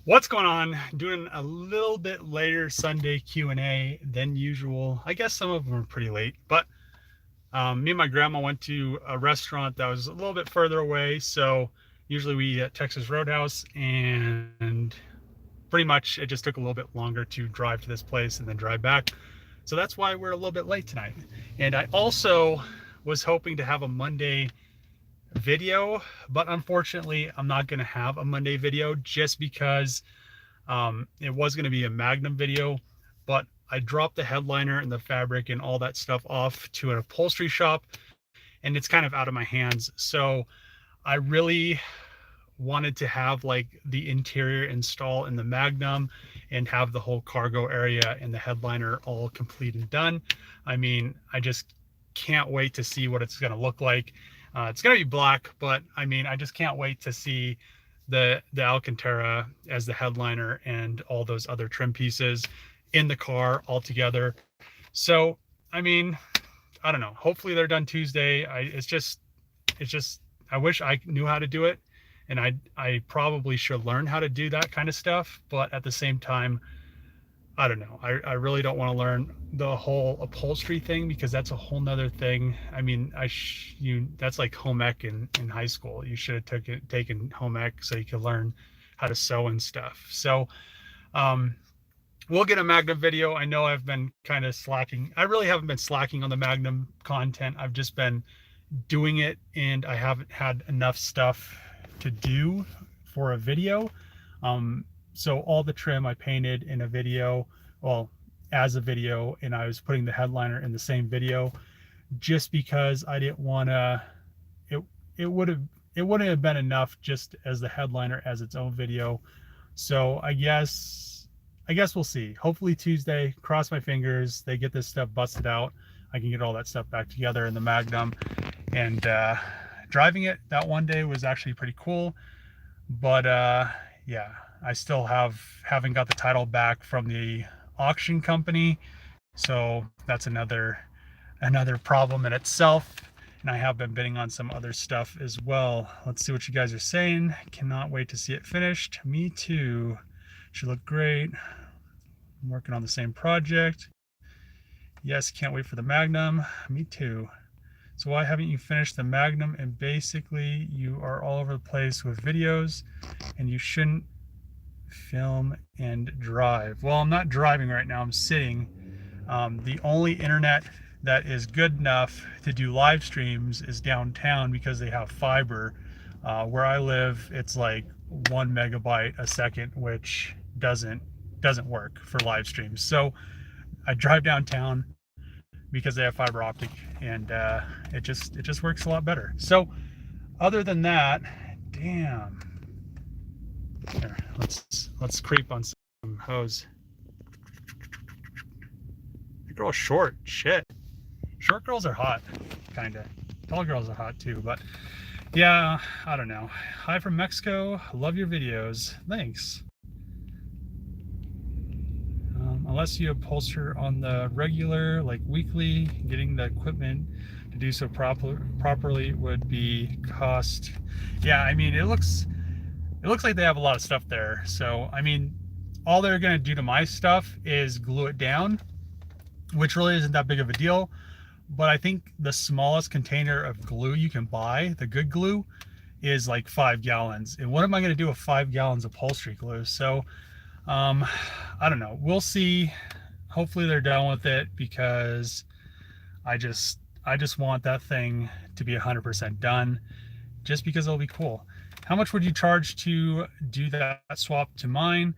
What's going on? Doing a little bit later Sunday Q&A than usual. I guess some of them are pretty late, but me and my grandma went to a restaurant that was a little bit further away. So usually we eat at Texas Roadhouse, and pretty much it just took a little bit longer to drive to this place and then drive back. So that's why we're a little bit late tonight. And I also was hoping to have a Monday video, but unfortunately I'm not going to have a Monday video just because it was going to be a Magnum video, but I dropped the headliner and the fabric and all that stuff off to an upholstery shop, and it's kind of out of my hands. So I really wanted to have like the interior install in the Magnum and have the whole cargo area and the headliner all complete and done. I mean, I just can't wait to see what it's going to look like. It's going to be black, but I mean, I just can't wait to see the Alcantara as the headliner and all those other trim pieces in the car all together. So, I mean, I don't know. Hopefully they're done Tuesday. It's just, I wish I knew how to do it, and I probably should learn how to do that kind of stuff. But at the same time, I don't know. I really don't want to learn the whole upholstery thing because that's a whole nother thing. I mean, that's like home ec in high school. You should have taken home ec so you could learn how to sew and stuff. So we'll get a Magnum video. I know I've been kind of slacking. I really haven't been slacking on the Magnum content. I've just been doing it, and I haven't had enough stuff to do for a video. So all the trim I painted in a video, well, as a video, and I was putting the headliner in the same video just because I didn't want to, it wouldn't have been enough just as the headliner as its own video. So I guess we'll see. Hopefully Tuesday, cross my fingers, they get this stuff busted out. I can get all that stuff back together in the Magnum. And driving it that one day was actually pretty cool. But yeah, I still haven't got the title back from the auction company, so that's another problem in itself. And I have been bidding on some other stuff as well. Let's see what you guys are saying. Cannot wait to see it finished. Me too. Should look great. I'm working on the same project. Yes, can't wait for the Magnum. Me too. So why haven't you finished the Magnum? And basically you are all over the place with videos, and you shouldn't film and drive. Well, I'm not driving right now, I'm sitting. The only internet that is good enough to do live streams is downtown because they have fiber. Where I live, it's like 1 megabyte a second, which doesn't work for live streams. So I drive downtown because they have fiber optic, and it just works a lot better. So other than that, damn. Here, let's creep on some hose. The girl's short. Shit. Short girls are hot, kinda. Tall girls are hot too, but yeah, I don't know. Hi from Mexico. Love your videos. Thanks. Unless you upholster on the regular, like weekly, getting the equipment to do so properly would be cost. Yeah, I mean, it looks like they have a lot of stuff there. So, I mean, all they're going to do to my stuff is glue it down, which really isn't that big of a deal. But I think the smallest container of glue you can buy, the good glue, is like 5 gallons. And what am I going to do with 5 gallons of upholstery glue? So, I don't know. We'll see. Hopefully they're done with it because I just want that thing to be 100% done, just because it'll be cool. How much would you charge to do that swap to mine?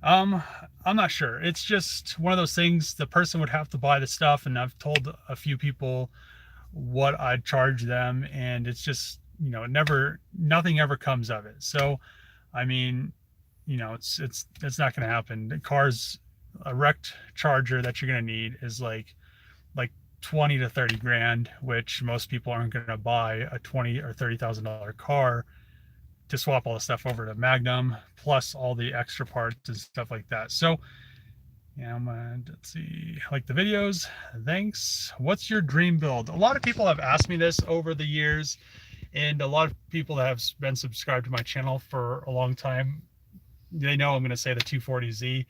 I'm not sure. It's just one of those things. The person would have to buy the stuff, and I've told a few people what I'd charge them, and it's just, you know, nothing ever comes of it. So, I mean, you know, it's not going to happen. The car's a wrecked charger that you're going to need is like 20 to 30 grand, which most people aren't going to buy a $20,000 or $30,000 car to swap all the stuff over to Magnum, plus all the extra parts and stuff like that. So yeah, let's see, like the videos. Thanks. What's your dream build? A lot of people have asked me this over the years, and a lot of people that have been subscribed to my channel for a long time they know I'm going to say the 240Z.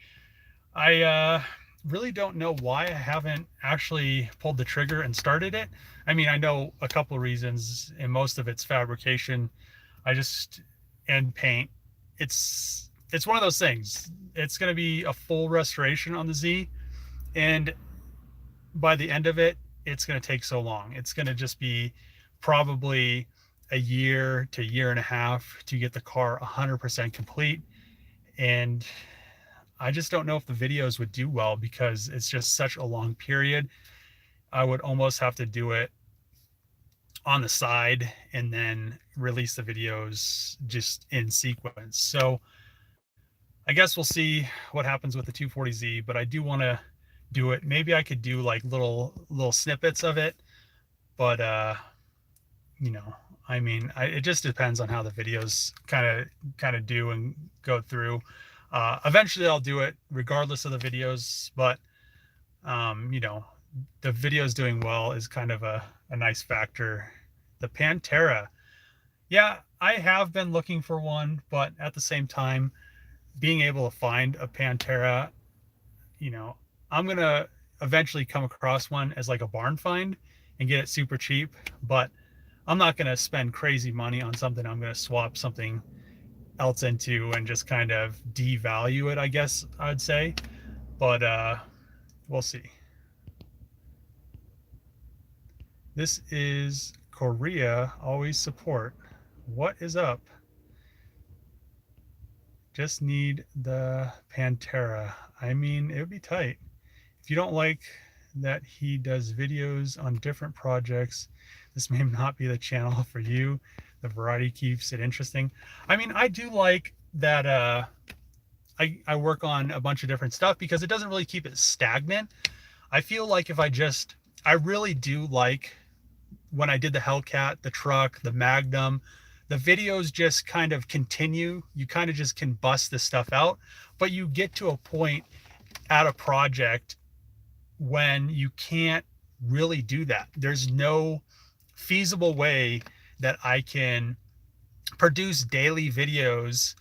I really don't know why I haven't actually pulled the trigger and started it. I mean, I know a couple of reasons, and most of it's fabrication. And paint. It's one of those things. It's going to be a full restoration on the Z, and by the end of it, it's going to take so long. It's going to just be probably a year to year and a half to get the car 100% complete. And I just don't know if the videos would do well because it's just such a long period. I would almost have to do it on the side and then release the videos just in sequence. So I guess we'll see what happens with the 240Z, but I do want to do it. Maybe I could do like little snippets of it, but you know, I mean, it just depends on how the videos kind of do and go through. Eventually I'll do it regardless of the videos, but you know, the videos doing well is kind of a nice factor. The Pantera, yeah, I have been looking for one, but at the same time, being able to find a Pantera, you know, I'm gonna eventually come across one as like a barn find and get it super cheap, but I'm not gonna spend crazy money on something I'm gonna swap something else into and just kind of devalue it, I guess I'd say. But we'll see. This is Korea, always support. What is up? Just need the Pantera. I mean, it would be tight. If you don't like that he does videos on different projects, this may not be the channel for you. The variety keeps it interesting. I mean, I do like that I work on a bunch of different stuff because it doesn't really keep it stagnant. I feel like if I really do like when I did the Hellcat, the truck, the Magnum, the videos just kind of continue. You kind of just can bust this stuff out, but you get to a point at a project when you can't really do that. There's no feasible way that I can produce daily videos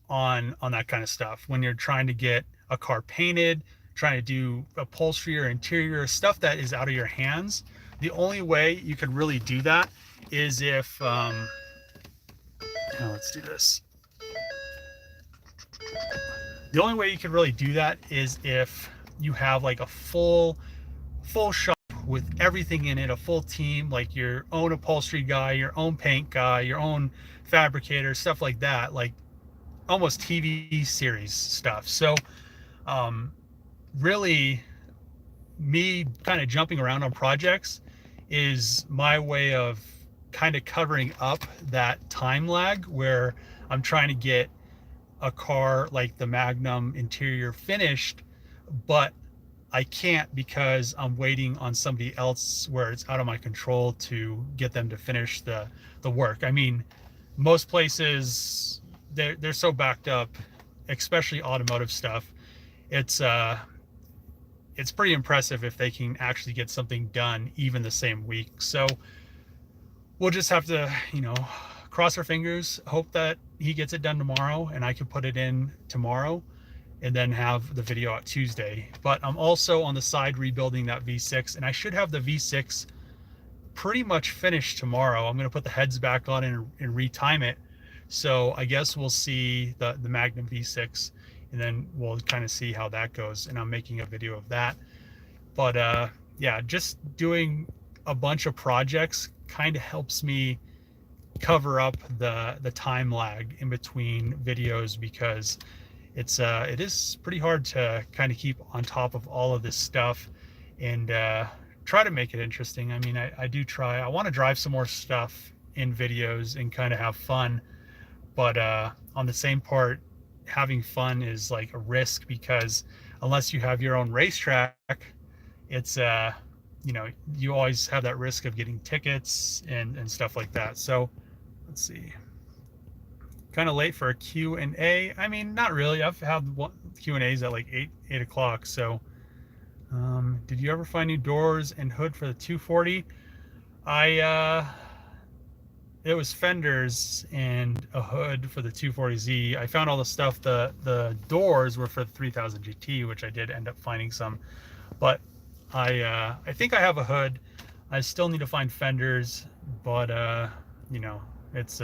on that kind of stuff when you're trying to get a car painted, trying to do upholstery or interior stuff that is out of your hands. The only way you could really do that is if now let's do this. The only way you could really do that is if you have like a full shop with everything in it, a full team, like your own upholstery guy, your own paint guy, your own fabricator, stuff like that, like almost TV series stuff. So really me kind of jumping around on projects is my way of kind of covering up that time lag where I'm trying to get a car like the Magnum interior finished, but I can't because I'm waiting on somebody else where it's out of my control to get them to finish the work. I mean, most places they're so backed up, especially automotive stuff. It's pretty impressive if they can actually get something done even the same week. So we'll just have to, you know, cross our fingers, hope that he gets it done tomorrow and I can put it in tomorrow and then have the video out Tuesday. But I'm also on the side rebuilding that V6, and I should have the V6 pretty much finished tomorrow. I'm going to put the heads back on and retime it. So I guess we'll see the Magnum V6, and then we'll kind of see how that goes. And I'm making a video of that. But yeah, just doing a bunch of projects kind of helps me cover up the time lag in between videos, because it is pretty hard to kind of keep on top of all of this stuff and try to make it interesting. I mean, I do try. I want to drive some more stuff in videos and kind of have fun, but on the same part, having fun is like a risk, because unless you have your own racetrack, it's you know, you always have that risk of getting tickets and stuff like that. So let's see. Kind of late for a Q&A. I mean, not really. I've had Q&As at like 8 o'clock. So did you ever find new doors and hood for the 240? I it was fenders and a hood for the 240Z. I found all the stuff. The doors were for the 3000 GT, which I did end up finding some. But I think I have a hood. I still need to find fenders, but you know, it's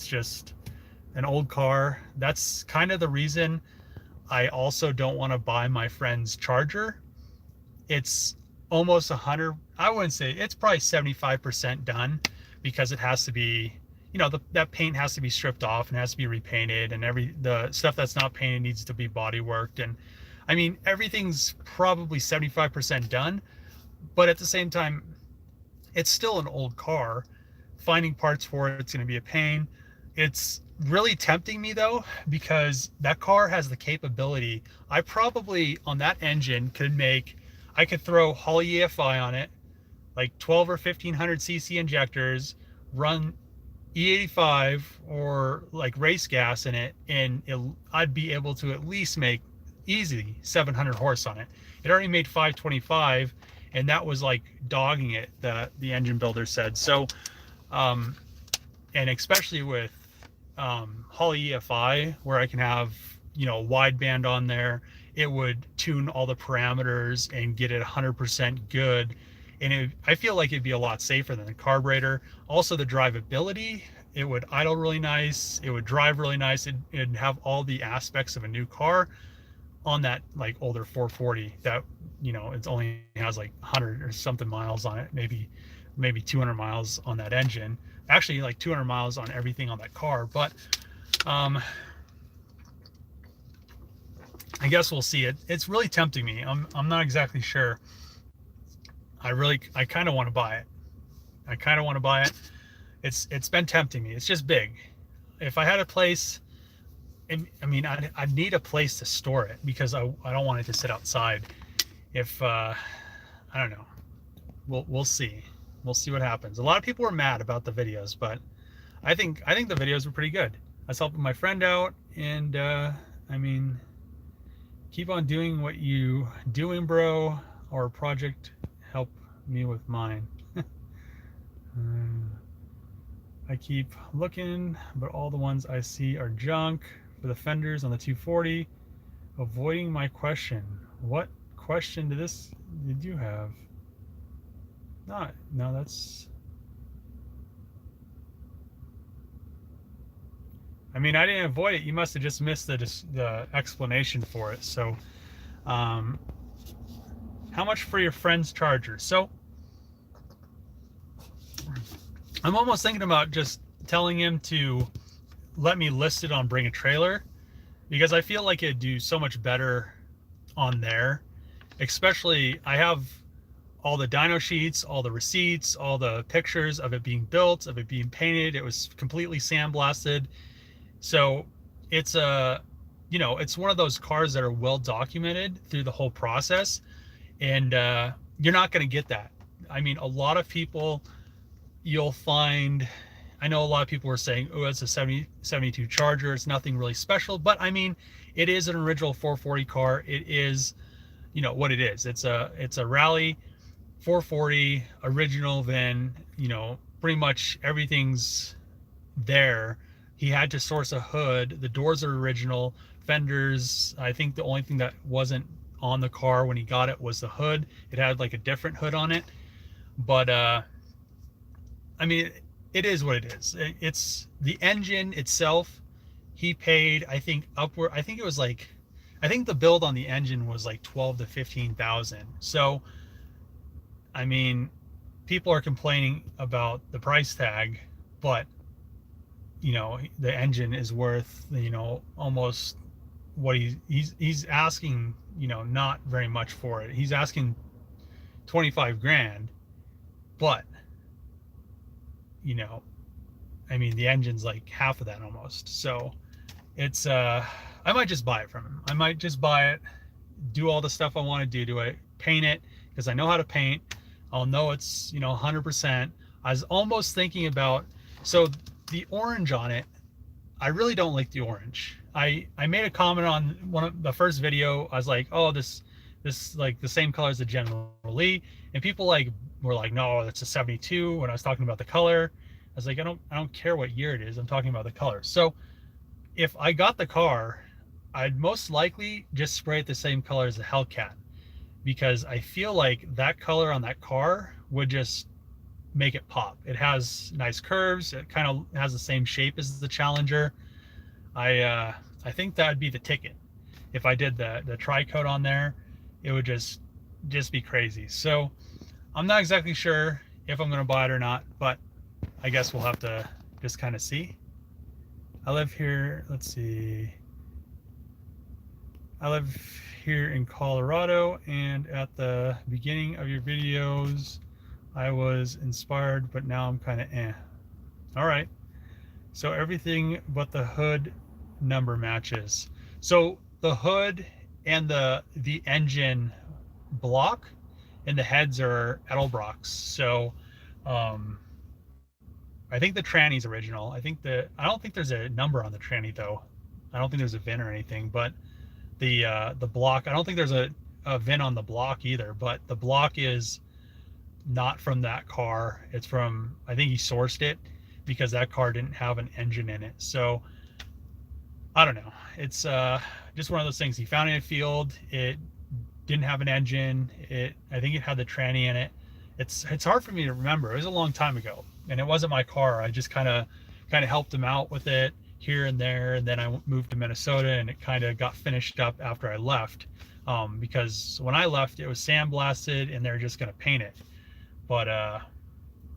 just an old car. That's kind of the reason I also don't want to buy my friend's Charger. It's almost 100, I wouldn't say, it's probably 75% done, because it has to be, you know, that paint has to be stripped off and has to be repainted, and the stuff that's not painted needs to be body worked. And I mean, everything's probably 75% done, but at the same time, it's still an old car. Finding parts for it's going to be a pain. It's really tempting me though, because that car has the capability. I probably on that engine I could throw Holley EFI on it, like 12 or 1500 cc injectors, run E85 or like race gas in it, and I'd be able to at least make easily 700 horse on it. It already made 525, and that was like dogging it, the engine builder said. So and especially with Holley EFI, where I can have, you know, wideband on there, it would tune all the parameters and get it 100% good. And I feel like it'd be a lot safer than the carburetor. Also the drivability, it would idle really nice, it would drive really nice, it'd have all the aspects of a new car on that like older 440 that, you know, it only has like 100 or something miles on it, maybe 200 miles on that engine. Actually like 200 miles on everything on that car. But I guess we'll see. It's really tempting me. I'm not exactly sure. I kind of want to buy it. It's been tempting me. It's just big. If I had a place, I mean, I'd need a place to store it, because I don't want it to sit outside. If I don't know, we'll see. We'll see what happens. A lot of people were mad about the videos, but I think the videos were pretty good. I was helping my friend out, and I mean, keep on doing what you doing, bro. Or project help me with mine. I keep looking, but all the ones I see are junk. For the fenders on the 240, avoiding my question. What question did you have? No, that's, I mean, I didn't avoid it. You must have just missed the explanation for it. So how much for your friend's Charger? So I'm almost thinking about just telling him to let me list it on Bring a Trailer, because I feel like it'd do so much better on there. Especially, I have all the dyno sheets, all the receipts, all the pictures of it being built, of it being painted. It was completely sandblasted. So it's you know, it's one of those cars that are well documented through the whole process, and you're not going to get that. I mean, a lot of people, you'll find, I know a lot of people were saying, oh, it's a 72 Charger, it's nothing really special. But I mean, it is an original 440 car. It is, you know what it is. It's a rally 440 original. Then, you know, pretty much everything's there. He had to source a hood. The doors are original. Fenders, I think the only thing that wasn't on the car when he got it was the hood. It had like a different hood on it. But I mean, it is what it is. It's the engine itself. He paid, I think, upward. I think it was like, I think the build on the engine was like 12 to 15,000. So, I mean, people are complaining about the price tag, but you know, the engine is worth, you know, almost what he's asking, you know, not very much for it. He's asking 25 grand, but you know, I mean, the engine's like half of that almost. So it's I might just buy it from him. I might just buy it, do all the stuff I want to do to it, paint it, because I know how to paint. I'll know it's, you know, 100%. I was almost thinking about, so the orange on it, I really don't like the orange. I made a comment on one of the first video. I was like, oh, this like the same color as the General Lee, and people like were like, no, it's a 72 when I was talking about the color. was like, I don't care what year it is. I'm talking about the color. So if I got the car, I'd most likely just spray it the same color as the Hellcat, because I feel like that color on that car would just make it pop. It has nice curves. It kind of has the same shape as the Challenger. I think that would be the ticket. If I did the tri-coat on there, it would just be crazy. So I'm not exactly sure if I'm going to buy it or not, but I guess we'll have to just kind of see. I live here, let's see. I live here in Colorado, and at the beginning of your videos, I was inspired, but now I'm kind of eh. All right. So everything but the hood number matches. So the hood and the engine block and the heads are Edelbrocks. So I think the tranny's original. I don't think there's a number on the tranny though. I don't think there's a VIN or anything, but the block, I don't think there's a VIN on the block either, but the block is not from that car. It's from, I think he sourced it because that car didn't have an engine in it. So I don't know. It's just one of those things. He found it in a field. It didn't have an engine. I think it had the tranny in it. It's hard for me to remember. It was a long time ago, and it wasn't my car. I just kind of helped him out with it here and there, and then I moved to Minnesota, and it kind of got finished up after I left, because when I left, it was sandblasted, and they're just gonna paint it. But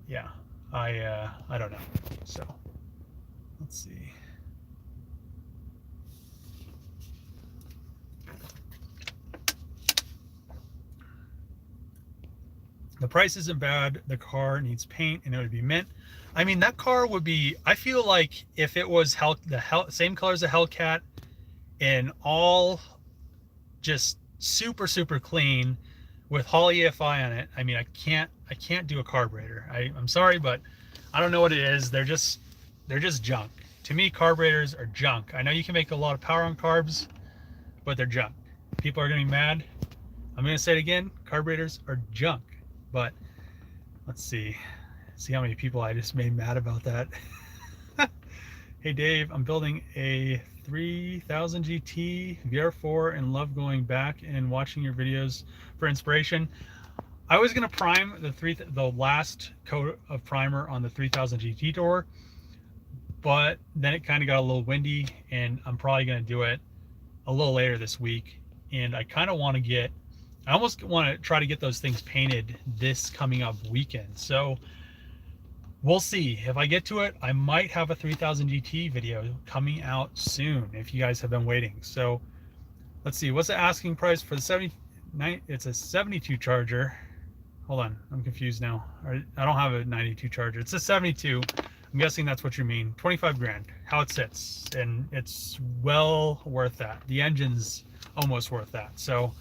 yeah, I don't know. So let's see. The price isn't bad. The car needs paint, and it would be mint. I mean, that car would be, I feel like if it was same color as a Hellcat and all just super, super clean with Hall EFI on it. I mean, I can't do a carburetor. I'm sorry, but I don't know what it is. They're just junk. To me, carburetors are junk. I know you can make a lot of power on carbs, but they're junk. People are gonna be mad. I'm gonna say it again, carburetors are junk. But let's see how many people I just made mad about that. Hey Dave, I'm building a 3000 GT VR4 and love going back and watching your videos for inspiration. I was gonna prime the last coat of primer on the 3000 GT door, but then it kind of got a little windy, and I'm probably gonna do it a little later this week. And I kind of want to I almost want to try to get those things painted this coming up weekend. So we'll see. If I get to it, I might have a 3000 GT video coming out soon if you guys have been waiting. So let's see, what's the asking price for the 79? It's a 72 Charger. Hold on, I'm confused now. I don't have a 92 Charger. It's a 72. I'm guessing that's what you mean. 25 grand, how it sits, and it's well worth that. The engine's almost worth that. So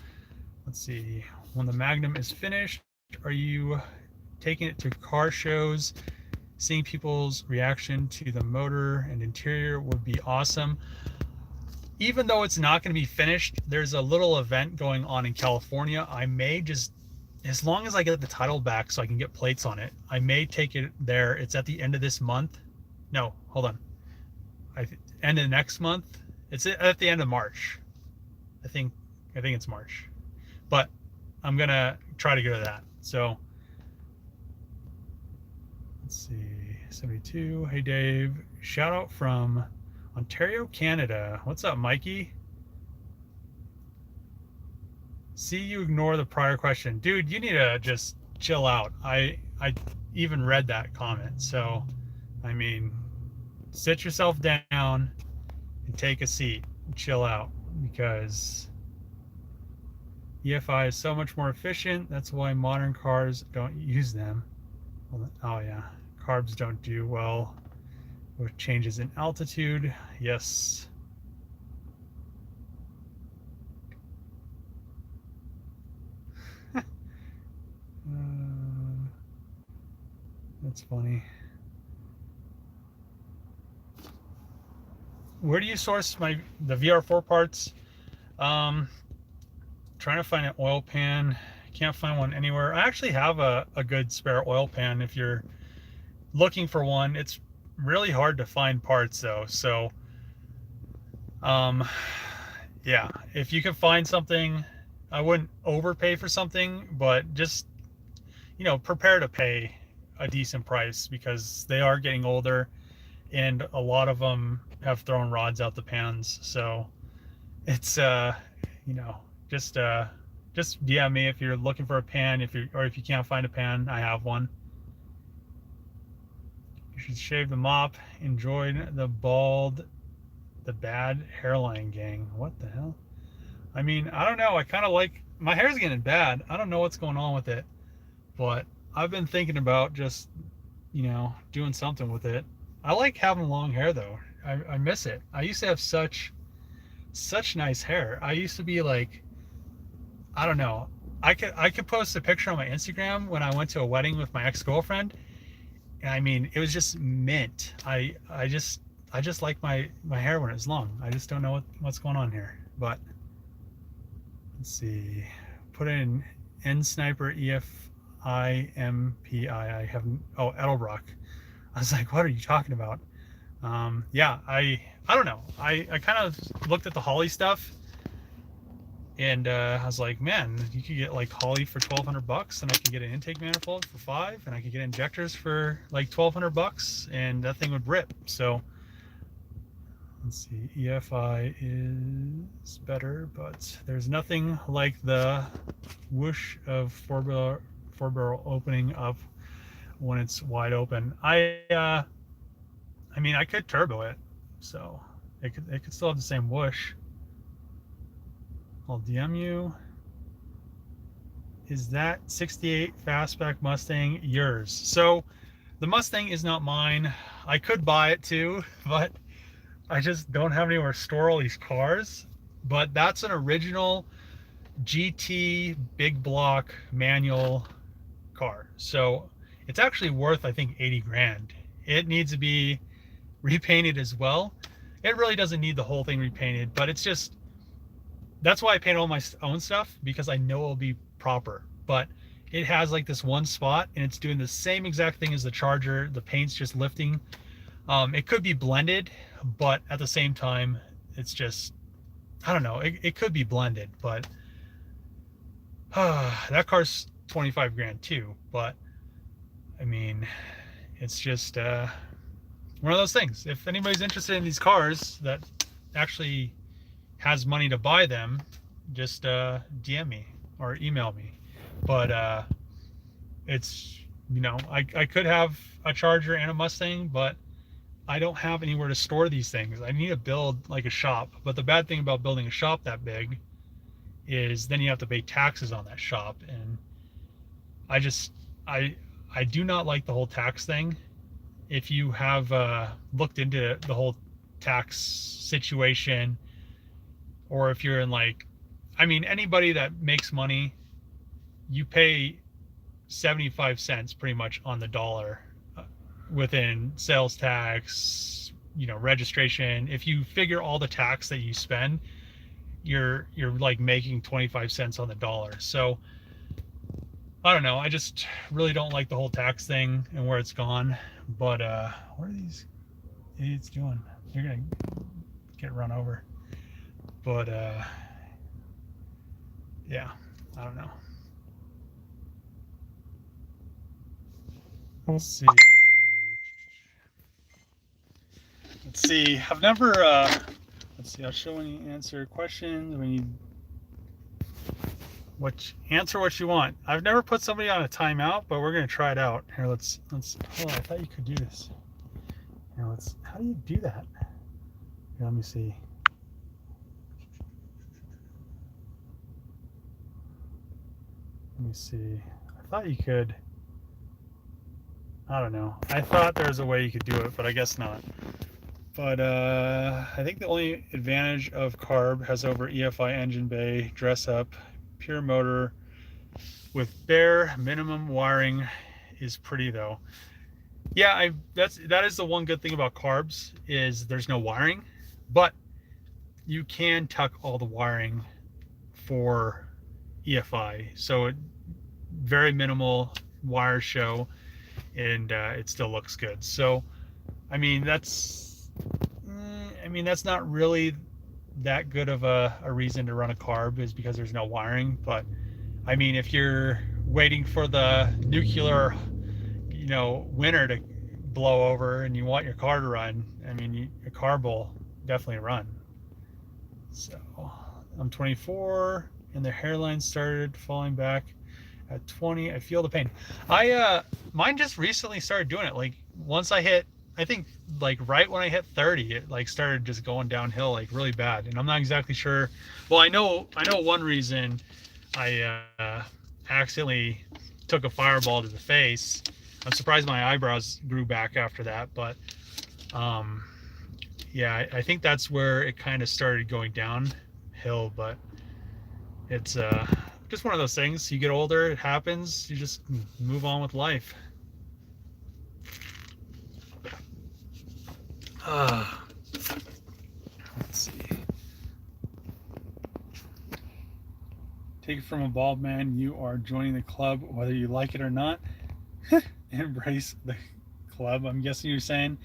let's see, when the Magnum is finished, are you taking it to car shows? Seeing people's reaction to the motor and interior would be awesome. Even though it's not going to be finished, there's a little event going on in California. I may just, as long as I get the title back so I can get plates on it, I may take it there. It's at the end of this month. No, hold on. End of next month. It's at the end of March. I think it's March. But I'm gonna try to go to that. So let's see, 72. Hey Dave, shout out from Ontario, Canada. What's up, Mikey? See, you ignore the prior question. Dude, you need to just chill out. I even read that comment. So I mean, sit yourself down and take a seat and chill out, because EFI is so much more efficient. That's why modern cars don't use them. Oh yeah, carbs don't do well with changes in altitude. Yes. That's funny. Where do you source the VR4 parts? Trying to find an oil pan. Can't find one anywhere. I actually have a good spare oil pan if you're looking for one. It's really hard to find parts though. So, yeah, if you can find something, I wouldn't overpay for something, but just, prepare to pay a decent price because they are getting older and a lot of them have thrown rods out the pans. So it's, you know, just, uh, just DM me if you're looking for a pan, if you can't find a pan, I have one. You should shave the mop. Enjoyed the bad hairline gang. What the hell? I mean, I don't know. I kind of like, my hair's getting bad. I don't know what's going on with it, but I've been thinking about just, doing something with it. I like having long hair though. I miss it. I used to have such nice hair. I used to be like, I don't know. I could post a picture on my Instagram when I went to a wedding with my ex-girlfriend. And I mean, it was just mint. I just like my hair when it's long. I just don't know what's going on here. But let's see. Put in N Sniper EFIMPI. I haven't. Oh, Edelbrock. I was like, what are you talking about? Yeah, I don't know. I kind of looked at the Holley stuff, and I was like, man, you could get like Holley for $1,200, and I could get an intake manifold for $5, and I could get injectors for like $1,200, and that thing would rip. So let's see, EFI is better, but there's nothing like the whoosh of four barrel opening up when it's wide open. I mean, I could turbo it, so it could still have the same whoosh. I'll DM you. Is that 68 fastback Mustang yours? So the Mustang is not mine. I could buy it too, but I just don't have anywhere to store all these cars. But that's an original GT big block manual car. So it's actually worth, I think, 80 grand. It needs to be repainted as well. It really doesn't need the whole thing repainted, but it's just, that's why I paint all my own stuff, because I know it'll be proper. But it has like this one spot and it's doing the same exact thing as the Charger. The paint's just lifting. It could be blended, but at the same time, it's just, I don't know, it could be blended, but that car's 25 grand too. But I mean, it's just one of those things. If anybody's interested in these cars that actually has money to buy them, just DM me or email me. But it's, I could have a Charger and a Mustang, but I don't have anywhere to store these things. I need to build like a shop. But the bad thing about building a shop that big is then you have to pay taxes on that shop, and I do not like the whole tax thing. If you have looked into the whole tax situation, or if you're in like, I mean, anybody that makes money, you pay 75 cents pretty much on the dollar within sales tax, registration. If you figure all the tax that you spend, you're like making 25 cents on the dollar. So I don't know. I just really don't like the whole tax thing and where it's gone. But what are these idiots doing? They're gonna get run over. But yeah, I don't know. Let's see. I've never let's see, I'll show when you answer questions, when you answer what you want. I've never put somebody on a timeout, but we're gonna try it out. Here, let's hold on. I thought you could do this. Here, how do you do that? Here, let me see. Let me see. I thought you could. I don't know. I thought there was a way you could do it, but I guess not. But I think the only advantage of Carb has over EFI engine bay, dress up, pure motor with bare minimum wiring is pretty though. Yeah, that is the one good thing about Carbs is there's no wiring, but you can tuck all the wiring for EFI. So very minimal wire show. and it still looks good. So, I mean, that's not really that good of a reason to run a carb, is because there's no wiring. But I mean, if you're waiting for the nuclear, winter to blow over and you want your car to run, I mean, your carb will definitely run. So I'm 24 and the hairline started falling back at 20. I feel the pain. Mine just recently started doing it. Like once I hit, I think like right when I hit 30, it like started just going downhill like really bad. And I'm not exactly sure. Well, I know one reason. I accidentally took a fireball to the face. I'm surprised my eyebrows grew back after that, but yeah, I think that's where it kind of started going downhill. But it's just one of those things. You get older, it happens. You just move on with life. Let's see. Take it from a bald man, you are joining the club whether you like it or not. Embrace the club, I'm guessing you're saying.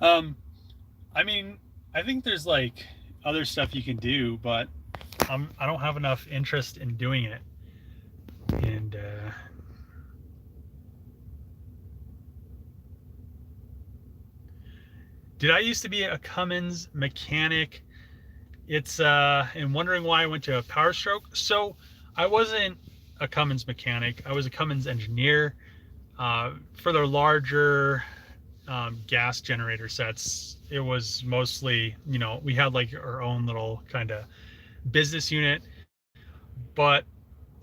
I mean, I think there's like other stuff you can do, but I don't have enough interest in doing it. And did I used to be a Cummins mechanic? It's and wondering why I went to a Powerstroke. So I wasn't a Cummins mechanic. I was a Cummins engineer for their larger gas generator sets. It was mostly, we had like our own little kind of business unit, but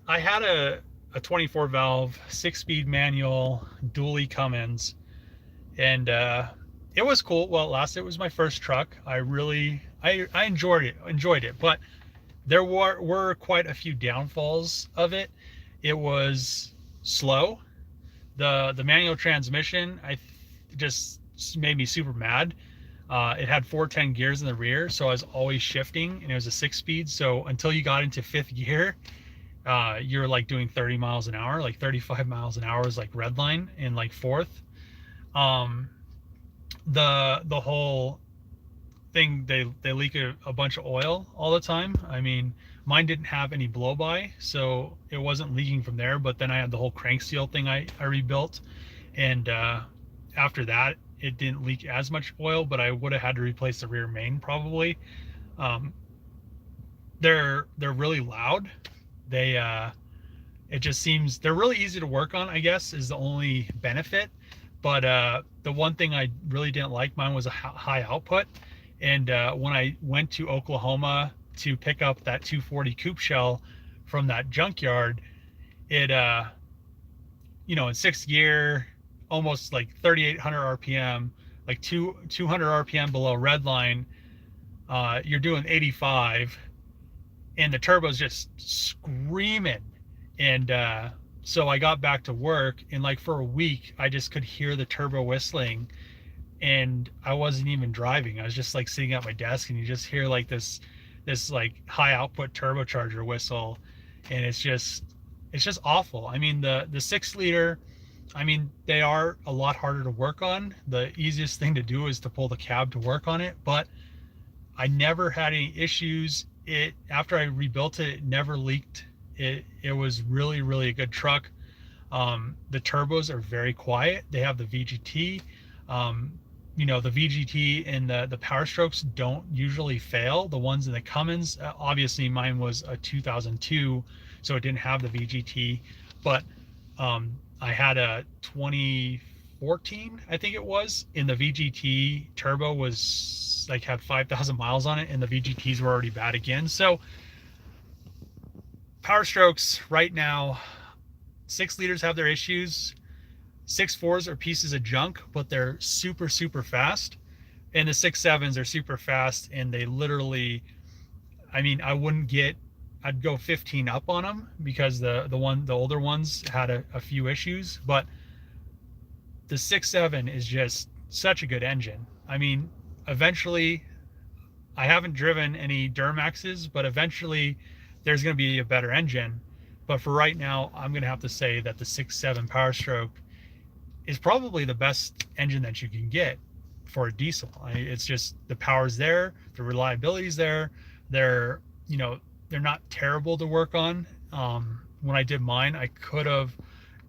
I had a 24 valve 6-speed manual dually Cummins, and it was cool while it lasted. It was my first truck. I enjoyed it, but there were quite a few downfalls of it. It was slow. The manual transmission just made me super mad. It had 410 gears in the rear, so I was always shifting, and it was a 6-speed. So until you got into 5th gear, you're like doing 30 miles an hour, like 35 miles an hour is like red line in like 4th. The whole thing, they leak a bunch of oil all the time. I mean, mine didn't have any blow by, so it wasn't leaking from there. But then I had the whole crank seal thing I rebuilt, and after that it didn't leak as much oil, but I would have had to replace the rear main probably. They're really loud. It just seems they're really easy to work on, I guess, is the only benefit. But the one thing I really didn't like, mine was a high output. And when I went to Oklahoma to pick up that 240 coupe shell from that junkyard, it in 6th gear, almost like 3,800 RPM, like 200 RPM below red line, you're doing 85, and the turbo's just screaming. And so I got back to work, and like for a week I just could hear the turbo whistling, and I wasn't even driving. I was just like sitting at my desk, and you just hear like this like high output turbocharger whistle, and it's just awful. I mean, the 6-liter, I mean, they are a lot harder to work on. The easiest thing to do is to pull the cab to work on it, but I never had any issues. After I rebuilt it, it never leaked. It was really, really a good truck. The turbos are very quiet. They have the VGT. The VGT and the Powerstrokes don't usually fail. The ones in the Cummins, obviously mine was a 2002, so it didn't have the VGT, but I had a 2014, I think it was, and the VGT turbo was like had 5,000 miles on it, and the VGTs were already bad again. So Powerstrokes right now, 6-liters have their issues. 6.4s are pieces of junk, but they're super, super fast. And the 6.7s are super fast, and they literally, I mean, I'd go 15 up on them because the older ones had a few issues, but the 6.7 is just such a good engine. I mean, eventually, I haven't driven any Duramaxes, but eventually there's going to be a better engine. But for right now, I'm going to have to say that the 6.7 Powerstroke is probably the best engine that you can get for a diesel. It's just the power's there, the reliability's there. They're, you know, they're not terrible to work on. When I did mine, I could have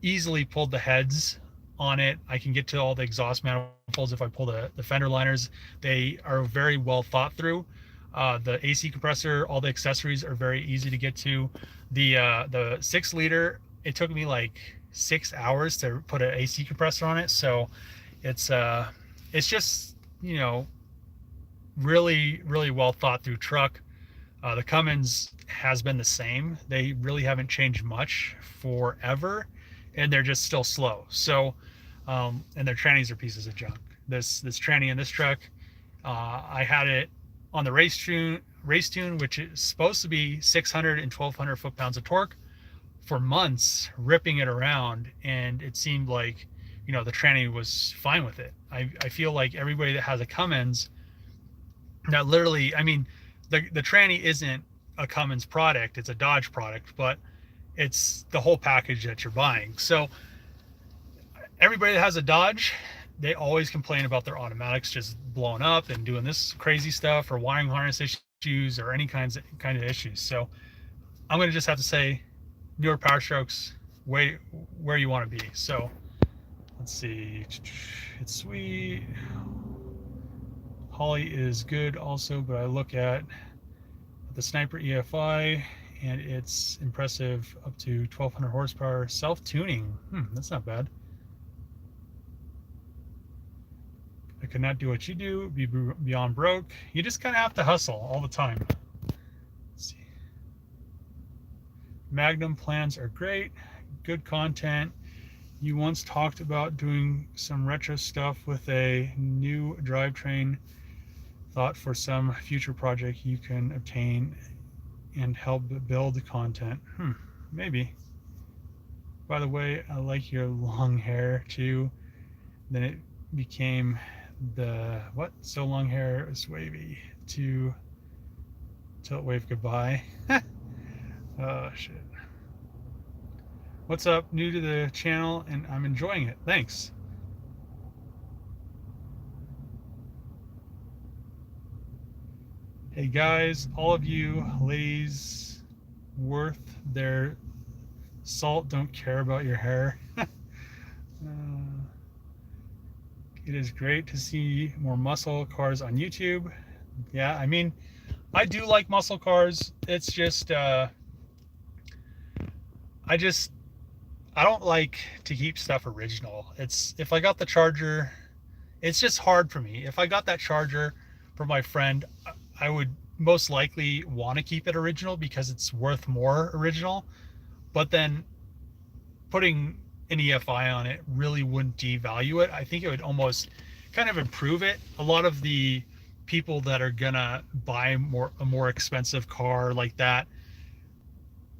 easily pulled the heads on it. I can get to all the exhaust manifolds if I pull the fender liners. They are very well thought through. The AC compressor, all the accessories are very easy to get to. The 6 liter, it took me like 6 hours to put an AC compressor on it. So it's just, you know, really well thought through truck. The Cummins has been the same. They really haven't changed much forever, and they're just still slow. So, and their trannies are pieces of junk. This tranny in this truck, I had it on the race tune, which is supposed to be 600 and 1200 foot-pounds of torque, for months, ripping it around, and it seemed like, you know, the tranny was fine with it. I feel like everybody that has a Cummins, that literally, I mean, the tranny isn't a Cummins product, it's a Dodge product, but it's the whole package that you're buying. So everybody that has a Dodge, they always complain about their automatics just blowing up and doing this crazy stuff, or wiring harness issues, or any kind of issues. So I'm gonna just have to say, newer Powerstrokes, where you want to be. So let's see, it's sweet. Holly is good also, but I look at the Sniper EFI and it's impressive, up to 1200 horsepower, self-tuning. That's not bad. I could not do what you do, be beyond broke. You just kind of have to hustle all the time. Let's see. Magnum plans are great, good content. You once talked about doing some retro stuff with a new drivetrain. Thought for some future project you can obtain and help build content. Maybe. By the way, I like your long hair too. Then it became the what? So long hair is wavy to tilt wave goodbye. Oh shit. What's up? New to the channel and I'm enjoying it. Thanks. Hey guys, all of you ladies worth their salt don't care about your hair. It is great to see more muscle cars on YouTube. Yeah, I mean, I do like muscle cars. It's just, I don't like to keep stuff original. If I got the Charger, it's just hard for me. If I got that Charger for my friend, I would most likely want to keep it original because it's worth more original. But then putting an EFI on it really wouldn't devalue it. I think it would almost kind of improve it. A lot of the people that are gonna buy a more expensive car like that,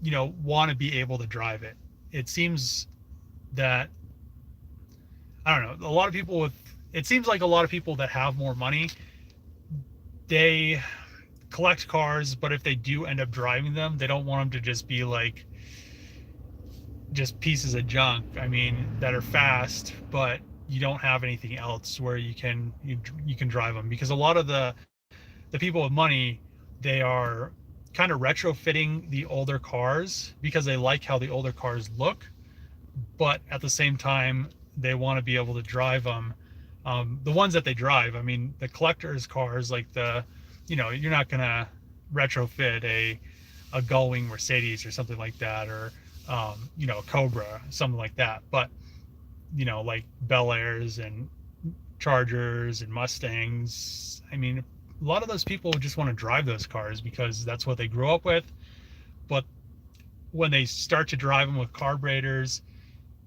you know, want to be able to drive it. It seems that, I don't know, it seems like a lot of people that have more money, they collect cars, but if they do end up driving them, they don't want them to just be like just pieces of junk. I mean, that are fast, but you don't have anything else where you can drive them, because a lot of the people with money, they are kind of retrofitting the older cars because they like how the older cars look, but at the same time they want to be able to drive them. The ones that they drive, I mean, the collectors cars, like you know, you're not gonna retrofit a Gullwing Mercedes or something like that, or you know, a Cobra, something like that. But you know, like Bel Airs and Chargers and Mustangs, I mean, a lot of those people just want to drive those cars because that's what they grew up with. But when they start to drive them with carburetors,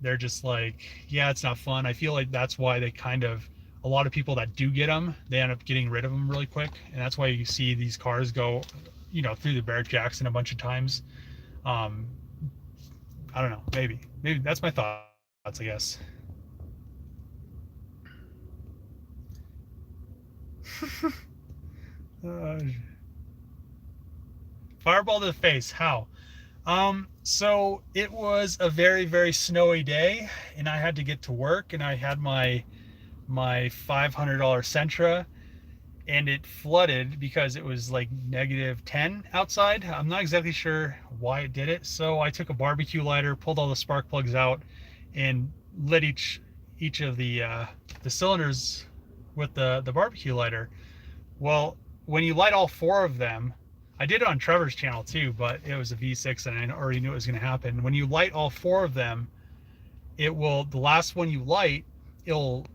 they're just like, yeah, it's not fun. I feel like that's why a lot of people that do get them, they end up getting rid of them really quick. And that's why you see these cars go, you know, through the Barrett Jackson a bunch of times. I don't know, maybe that's my thoughts, I guess. Fireball to the face, how? So it was a very, very snowy day, and I had to get to work, and I had my $500 Sentra, and it flooded because it was like -10 outside. I'm not exactly sure why it did it. So I took a barbecue lighter, pulled all the spark plugs out, and lit each of the cylinders with the barbecue lighter. Well, when you light all four of them, I did it on Trevor's channel too, but it was a V6 and I already knew it was going to happen. When you light all four of them, the last one you light, it'll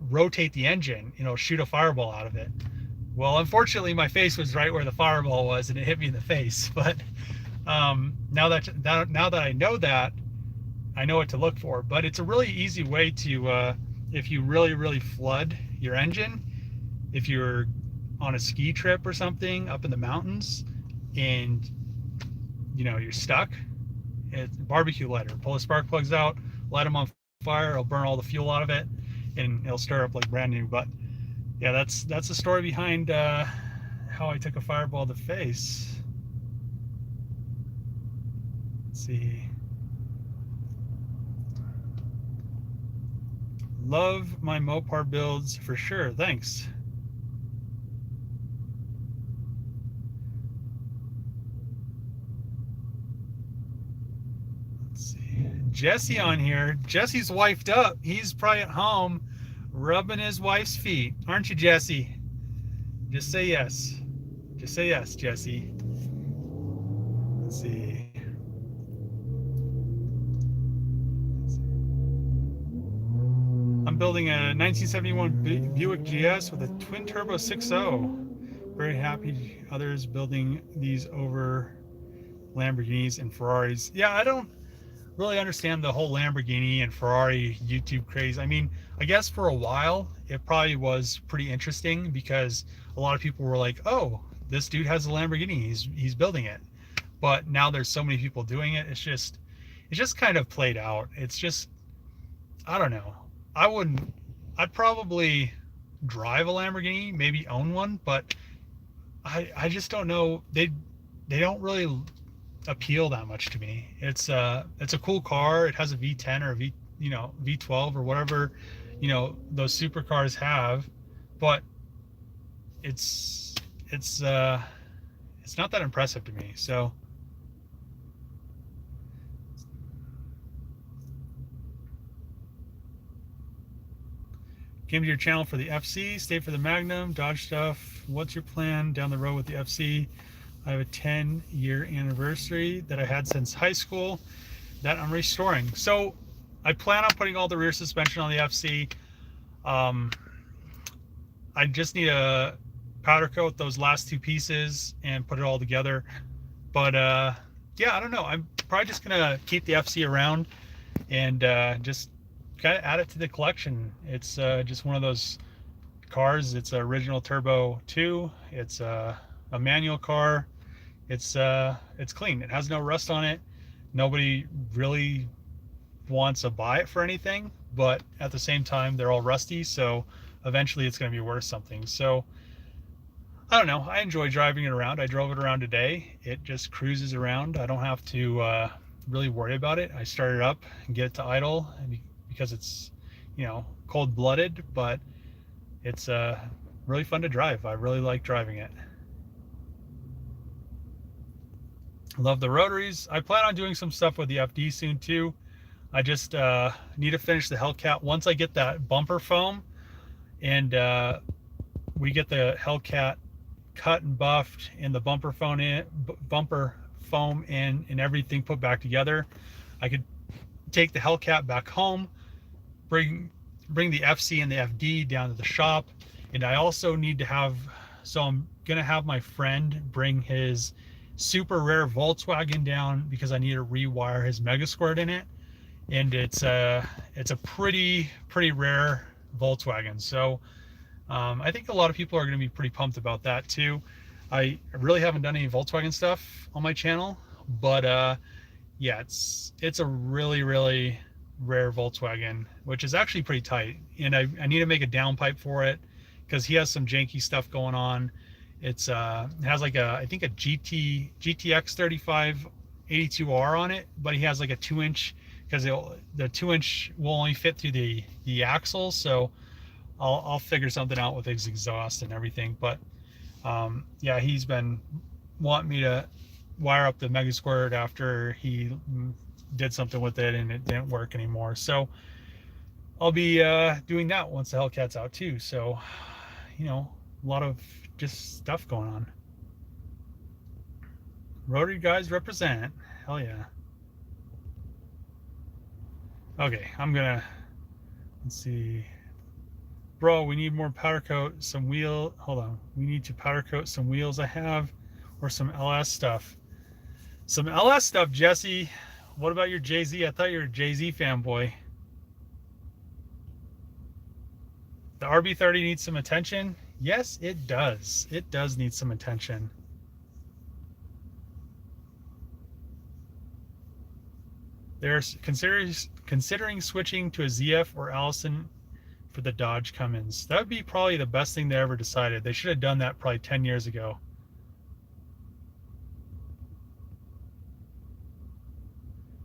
rotate the engine, shoot a fireball out of it. Well, unfortunately, my face was right where the fireball was, and it hit me in the face. But now that I know that, I know what to look for. But it's a really easy way to, if you really, really flood your engine, if you're on a ski trip or something up in the mountains, and you're stuck, it's barbecue lighter. Pull the spark plugs out, light them on fire. It'll burn all the fuel out of it, and it'll stir up like brand new. But yeah, that's the story behind how I took a fireball to the face. Let's see. Love my Mopar builds for sure. Thanks. Let's see. Jesse on here. Jesse's wifed up. He's probably at home rubbing his wife's feet. Aren't you, Jesse? Just say yes. Just say yes, Jesse. Let's see. I'm building a 1971 Buick GS with a twin turbo 6.0. Very happy others building these over Lamborghinis and Ferraris. Yeah, I don't really understand the whole Lamborghini and Ferrari YouTube craze. I mean, I guess for a while it probably was pretty interesting because a lot of people were like, "Oh, this dude has a Lamborghini. He's building it." But now there's so many people doing it. It's just kind of played out. It's just, I don't know. I'd probably drive a Lamborghini, maybe own one, but I just don't know. They don't really appeal that much to me. It's a cool car. It has a V10 or a V12 or whatever, those supercars have, but it's not that impressive to me. So came to your channel for the FC, stayed for the Magnum, Dodge stuff. What's your plan down the road with the FC? I have a 10-year anniversary that I had since high school that I'm restoring. So I plan on putting all the rear suspension on the FC. I just need a powder coat those last two pieces and put it all together. But yeah, I don't know. I'm probably just gonna keep the FC around and just kind of add it to the collection. It's just one of those cars. It's an original Turbo 2. It's a manual car. It's clean. It has no rust on it. Nobody really wants to buy it for anything, but at the same time, they're all rusty. So eventually it's going to be worth something. So I don't know. I enjoy driving it around. I drove it around today. It just cruises around. I don't have to really worry about it. I start it up and get it to idle because it's, cold-blooded, but it's really fun to drive. I really like driving it. Love the rotaries. I plan on doing some stuff with the FD soon too. I just need to finish the Hellcat. Once I get that bumper foam and we get the Hellcat cut and buffed and the bumper foam in and everything put back together, I could take the Hellcat back home, bring the FC and the FD down to the shop. And I also need to so I'm gonna have my friend bring his super rare Volkswagen down because I need to rewire his Mega Squirt in it, and it's a pretty rare Volkswagen. So I think a lot of people are going to be pretty pumped about that too. I really haven't done any Volkswagen stuff on my channel, but yeah, it's a really rare Volkswagen, which is actually pretty tight, and I need to make a downpipe for it because he has some janky stuff going on. It has like I think a GTX 35 82R on it, but he has like a 2-inch, because the 2-inch will only fit through the axle. So I'll figure something out with his exhaust and everything. But yeah, he's been wanting me to wire up the Mega Squirt after he did something with it and it didn't work anymore. So I'll be doing that once the Hellcat's out too. So, you know, a lot of just stuff going on. Rotary guys represent. Hell yeah. Okay, let's see. Bro, we need more powder coat, some wheel. Hold on. We need to powder coat some wheels I have, or some LS stuff. Some LS stuff, Jesse. What about your Jay-Z? I thought you were a Jay-Z fanboy. The RB30 needs some attention. Yes, it does. It does need some attention. They're considering switching to a ZF or Allison for the Dodge Cummins. That would be probably the best thing they ever decided. They should have done that probably 10 years ago.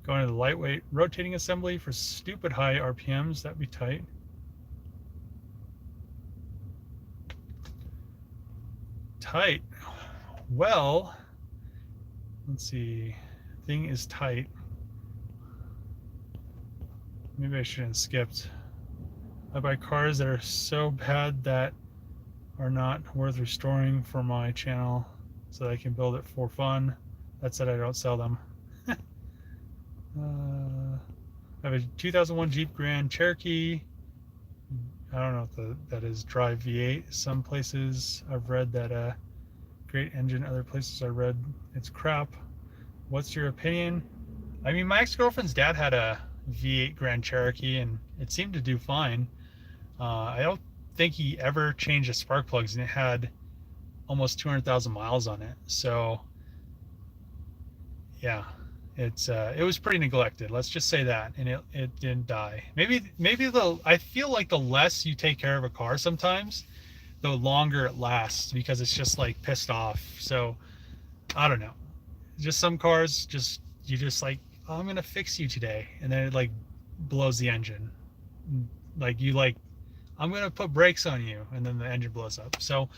Going to the lightweight rotating assembly for stupid high RPMs. That'd be tight. Tight. Well, let's see. Thing is tight. Maybe I shouldn't have skipped. I buy cars that are so bad that are not worth restoring for my channel so that I can build it for fun. That said, I don't sell them. I have a 2001 Jeep Grand Cherokee. I don't know if that is drive V8. Some places I've read that great engine. Other places I read it's crap. What's your opinion? I mean, my ex-girlfriend's dad had a V8 Grand Cherokee and it seemed to do fine. I don't think he ever changed the spark plugs, and it had almost 200,000 miles on it. So yeah, it was pretty neglected. Let's just say that, and it didn't die. Maybe I feel like the less you take care of a car sometimes, the longer it lasts, because it's just like pissed off. So I don't know. Just some cars, you just like, oh, I'm gonna fix you today, and then it like blows the engine. Like I'm gonna put brakes on you, and then the engine blows up. So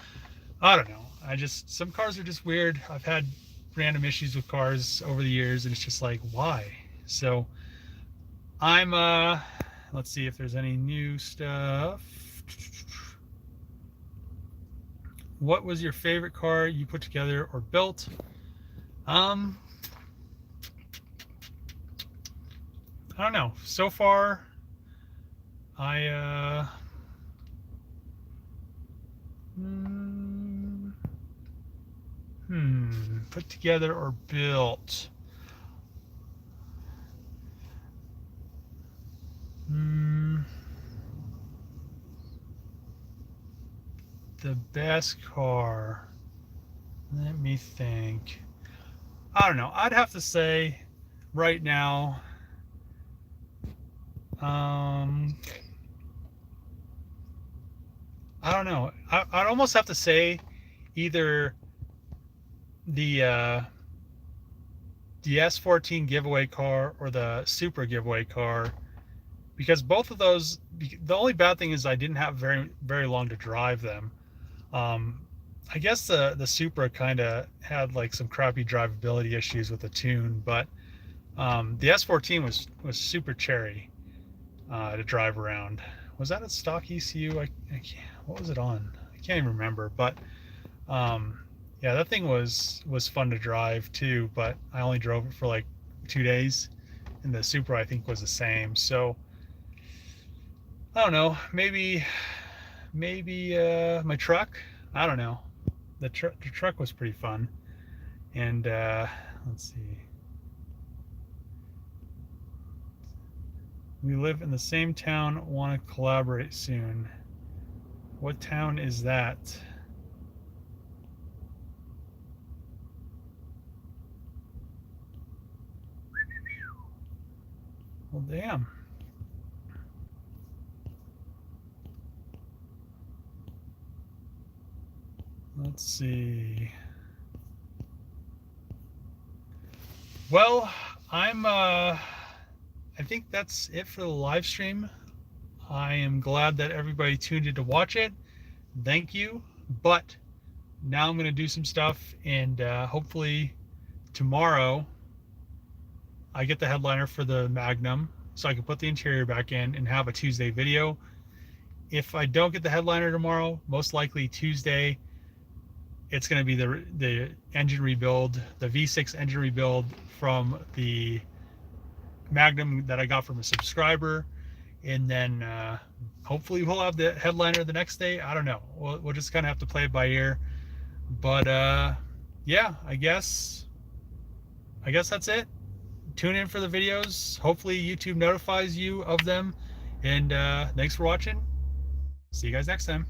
I don't know. Some cars are just weird. I've had random issues with cars over the years, and it's just like, why? So let's see if there's any new stuff. What was your favorite car you put together or built? I don't know. So far, I put together or built. The best car. Let me think. I don't know. I'd have to say right now, I don't know. I'd almost have to say either the S14 giveaway car or the Supra giveaway car, because both of those, the only bad thing is I didn't have very long to drive them. I guess the Supra kind of had like some crappy drivability issues with the tune, but the S14 was super cherry to drive around. Was that a stock ECU? I can't, what was it on? I can't even remember, but yeah, that thing was fun to drive too, but I only drove it for like 2 days, and the Supra I think was the same. So I don't know, maybe my truck. I don't know. The truck was pretty fun, and let's see. We live in the same town. Want to collaborate soon. What town is that? Well, damn. Let's see. Well, I think that's it for the live stream. I am glad that everybody tuned in to watch it. Thank you. But now I'm going to do some stuff, and hopefully tomorrow I get the headliner for the Magnum so I can put the interior back in and have a Tuesday video. If I don't get the headliner tomorrow, most likely Tuesday, it's going to be the engine rebuild, the V6 engine rebuild from the Magnum that I got from a subscriber. And then hopefully we'll have the headliner the next day. I don't know. We'll just kind of have to play it by ear. But yeah, I guess that's it. Tune in for the videos. Hopefully YouTube notifies you of them. And thanks for watching. See you guys next time.